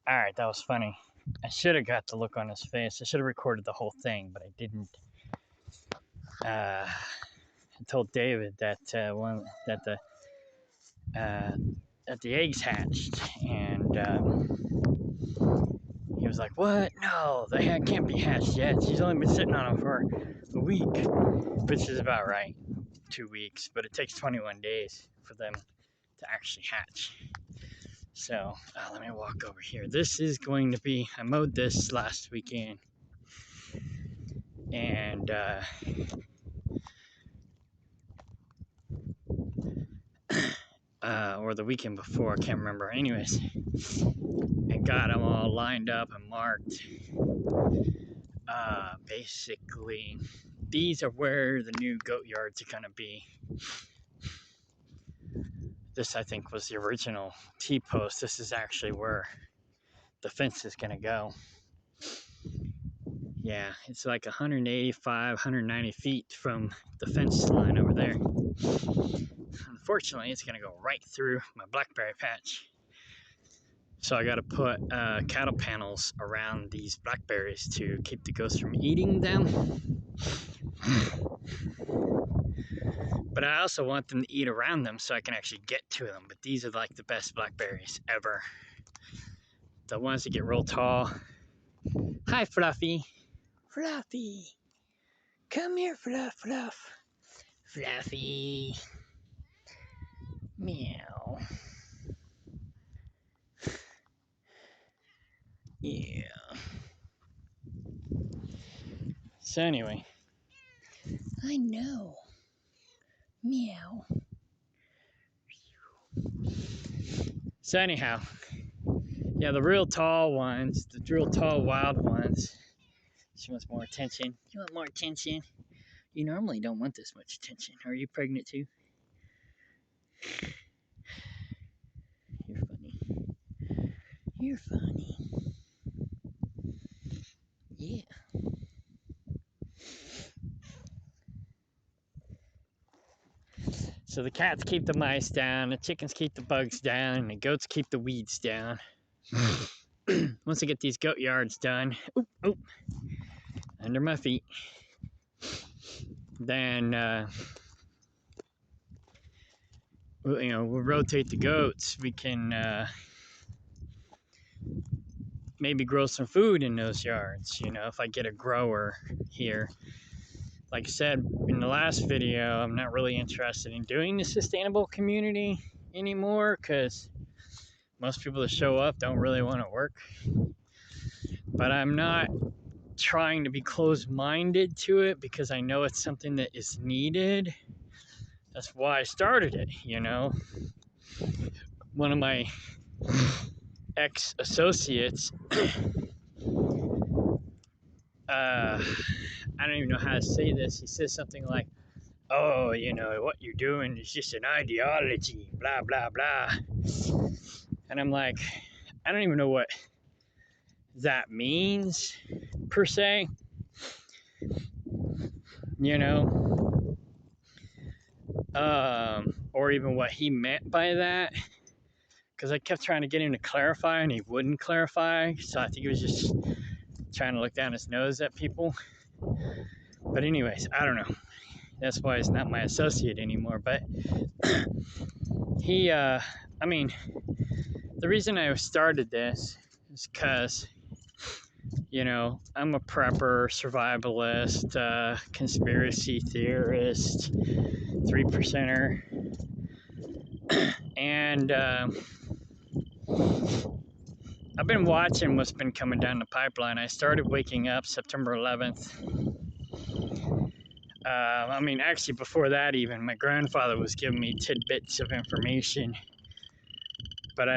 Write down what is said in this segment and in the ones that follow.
Alright, that was funny. I should have got the look on his face. I should have recorded the whole thing, but I didn't. I told David that that the eggs hatched, and he was like, "What? No, they can't be hatched yet. She's only been sitting on them for a week," which is about right, 2 weeks. But it takes 21 days for them to actually hatch. So let me walk over here. This is going to be, I mowed this last weekend, and or the weekend before, I can't remember. Anyways, and got them all lined up and marked. Basically, these are where the new goat yards are gonna be. This, I think, was the original T-post. This is actually where the fence is gonna go. Yeah, it's like 185, 190 feet from the fence line over there. Unfortunately, it's gonna go right through my blackberry patch. So I gotta put cattle panels around these blackberries to keep the goats from eating them. But I also want them to eat around them so I can actually get to them. But these are like the best blackberries ever. The ones that get real tall. Hi, Fluffy. Fluffy. Come here, Fluff. Fluffy. Meow. Yeah. So anyway. I know. Meow. So anyhow. Yeah, the real tall ones, the real tall wild ones. She wants more attention. You want more attention? You normally don't want this much attention. Are you pregnant too? You're funny. You're funny. Yeah. So the cats keep the mice down, the chickens keep the bugs down, and the goats keep the weeds down. Once I get these goat yards done, under my feet, then we'll rotate the goats. We can maybe grow some food in those yards. If I get a grower here. Like I said in the last video, I'm not really interested in doing the sustainable community anymore because most people that show up don't really want to work. But I'm not trying to be closed-minded to it because I know it's something that is needed. That's why I started it, One of my ex-associates, I don't even know how to say this. He says something like, "Oh, what you're doing is just an ideology, blah, blah, blah." And I'm like, I don't even know what that means, per se. Or even what he meant by that. Because I kept trying to get him to clarify, and he wouldn't clarify. So I think he was just trying to look down his nose at people. But anyways, I don't know. That's why he's not my associate anymore. But he, the reason I started this is because, I'm a prepper, survivalist, conspiracy theorist, 3%er. And I've been watching what's been coming down the pipeline. I started waking up September 11th. Actually, before that even, my grandfather was giving me tidbits of information. But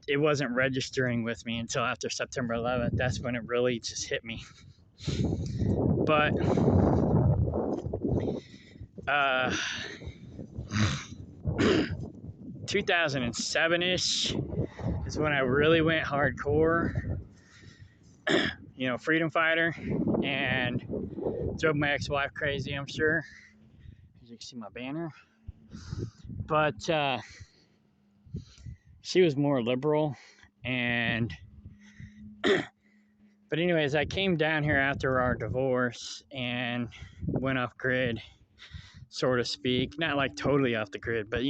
it wasn't registering with me until after September 11th. That's when it really just hit me. But 2007-ish is when I really went hardcore, freedom fighter, and drove my ex-wife crazy, I'm sure. As you can see my banner. But she was more liberal, and But anyways, I came down here after our divorce and went off grid, so to speak. Not like totally off the grid, but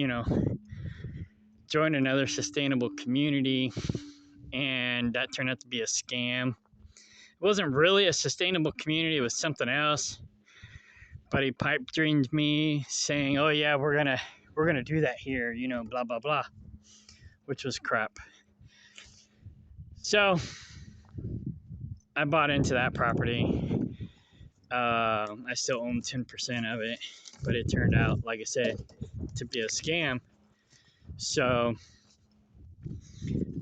joined another sustainable community, and that turned out to be a scam. It wasn't really a sustainable community, it was something else. But he pipe dreamed me saying, "Oh yeah, we're gonna do that here, blah blah blah," which was crap. So I bought into that property. I still own 10% of it, but it turned out, like I said, to be a scam. So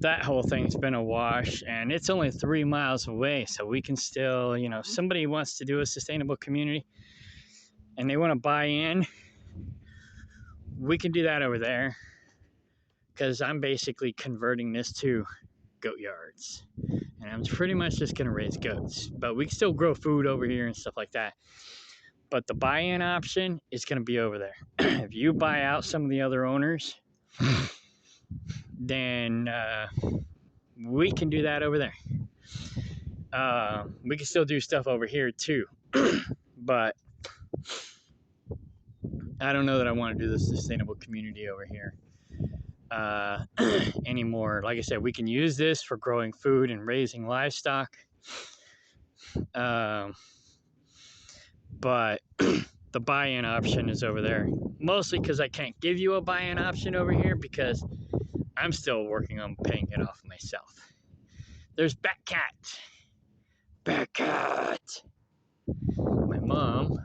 that whole thing's been a wash, and it's only 3 miles away. So we can still, if somebody wants to do a sustainable community and they want to buy in, we can do that over there, because I'm basically converting this to goat yards. And I'm pretty much just going to raise goats. But we can still grow food over here and stuff like that. But the buy-in option is going to be over there. If you buy out some of the other owners, then we can do that over there. We can still do stuff over here too. But I don't know that I want to do the sustainable community over here anymore. Like I said, we can use this for growing food and raising livestock. But the buy-in option is over there. Mostly because I can't give you a buy-in option over here because I'm still working on paying it off myself. There's BatCat. BatCat. My mom,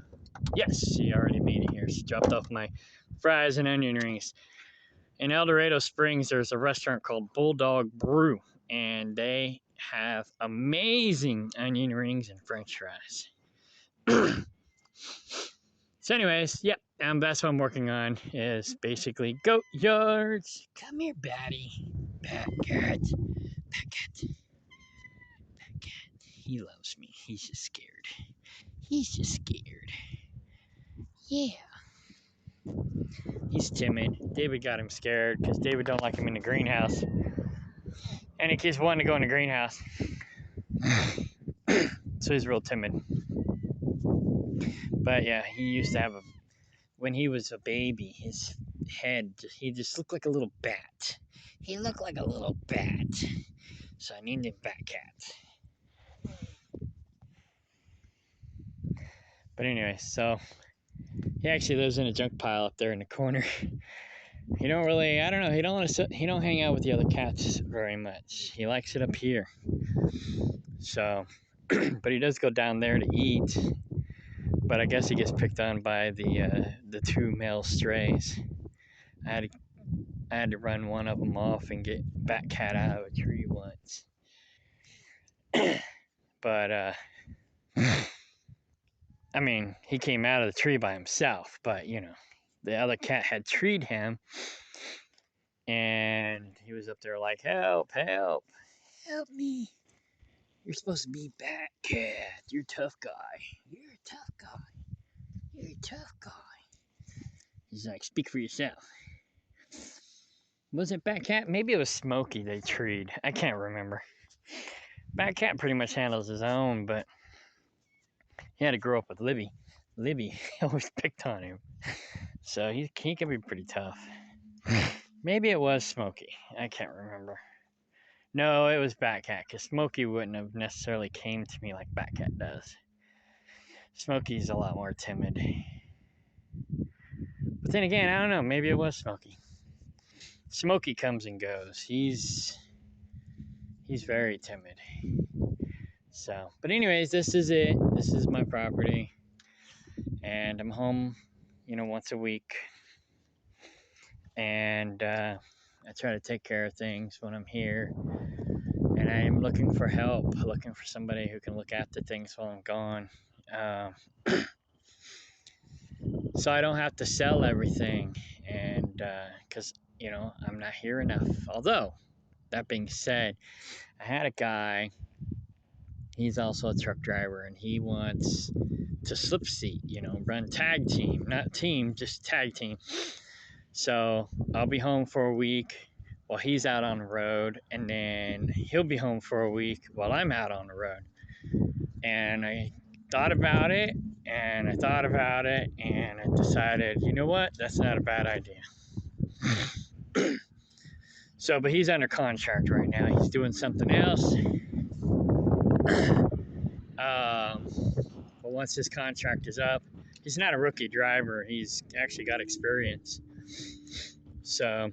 yes, she already made it here. She dropped off my fries and onion rings. In El Dorado Springs, there's a restaurant called Bulldog Brew, and they have amazing onion rings and french fries. So anyways, yep, that's what I'm working on, is basically goat yards. Come here, Batty. BatCat. BatCat. BatCat. He loves me. He's just scared. He's just scared. Yeah. He's timid. David got him scared because David don't like him in the greenhouse. And he keeps wanting to go in the greenhouse. So he's real timid. But yeah, he used to have when he was a baby, his head, he just looked like a little bat. He looked like a little bat. So I named him BatCat. But anyway, so he actually lives in a junk pile up there in the corner. He don't really, I don't know, he don't hang out with the other cats very much. He likes it up here. So, but he does go down there to eat. But I guess he gets picked on by the two male strays. I had to run one of them off and get BatCat out of a tree once. But I mean, he came out of the tree by himself. But the other cat had treed him, and he was up there like, "Help! Help! Help me! You're supposed to be BatCat. You're a tough guy. You're a tough guy. You're a tough guy." He's like, "Speak for yourself." Was it BatCat? Maybe it was Smokey they treed. I can't remember. BatCat pretty much handles his own, but he had to grow up with Libby. Libby always picked on him. So he can be pretty tough. Maybe it was Smokey. I can't remember. No, it was BatCat, because Smokey wouldn't have necessarily came to me like BatCat does. Smokey's a lot more timid. But then again, I don't know. Maybe it was Smokey. Smokey comes and goes. He's very timid. So, but anyways, this is it. This is my property. And I'm home, once a week. And I try to take care of things when I'm here. And I am looking for help, looking for somebody who can look after things while I'm gone. So I don't have to sell everything. And because, I'm not here enough. Although, that being said, I had a guy, he's also a truck driver, and he wants to slip seat, run tag team. Not team, just tag team. So I'll be home for a week while he's out on the road, and then he'll be home for a week while I'm out on the road. And I thought about it, and I thought about it, and I decided, you know what? That's not a bad idea. So, but he's under contract right now. He's doing something else. But once his contract is up, he's not a rookie driver. He's actually got experience. So,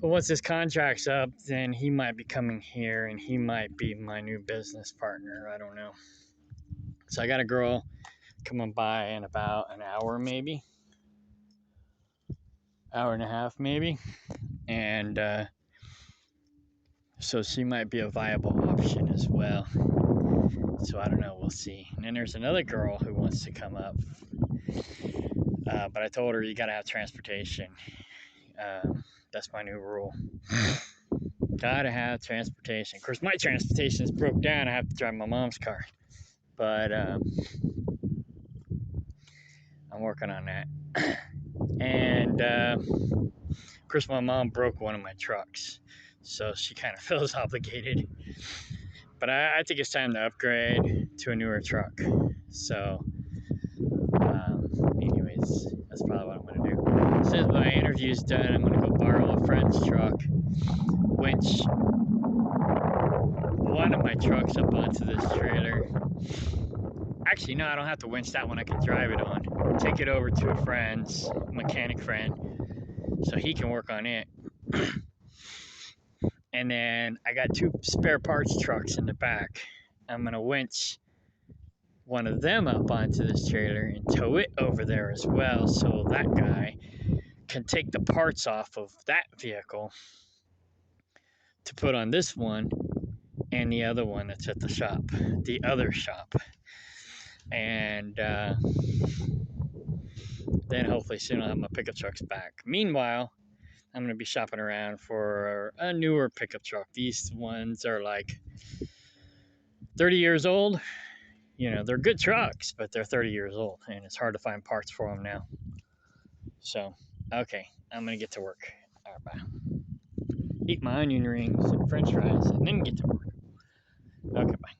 but once his contract's up, then he might be coming here and he might be my new business partner. I don't know. So I got a girl coming by in about an hour, maybe. Hour and a half, maybe. And so she might be a viable option as well. So I don't know. We'll see. And then there's another girl who wants to come up. But I told her you got to have transportation. That's my new rule. Gotta have transportation. Of course, my transportation is broke down. I have to drive my mom's car. But I'm working on that. And of course, my mom broke one of my trucks. So she kind of feels obligated. But I think it's time to upgrade to a newer truck. So, anyways, that's probably what I'm going to do. As soon as my interview's done, I'm going to go borrow a friend's truck, winch one of my trucks up onto this trailer. Actually, no, I don't have to winch that one. I can drive it on. Take it over to a friend's, mechanic friend, so he can work on it. And then I got 2 spare parts trucks in the back. I'm going to winch one of them up onto this trailer and tow it over there as well, so that guy can take the parts off of that vehicle to put on this one and the other one that's at the shop, the other shop. And then hopefully soon I'll have my pickup trucks back. Meanwhile, I'm going to be shopping around for a newer pickup truck. These ones are like 30 years old. You know, they're good trucks, but they're 30 years old, and it's hard to find parts for them now. So, okay, I'm going to get to work. All right, bye. Eat my onion rings and french fries, and then get to work. Okay, bye.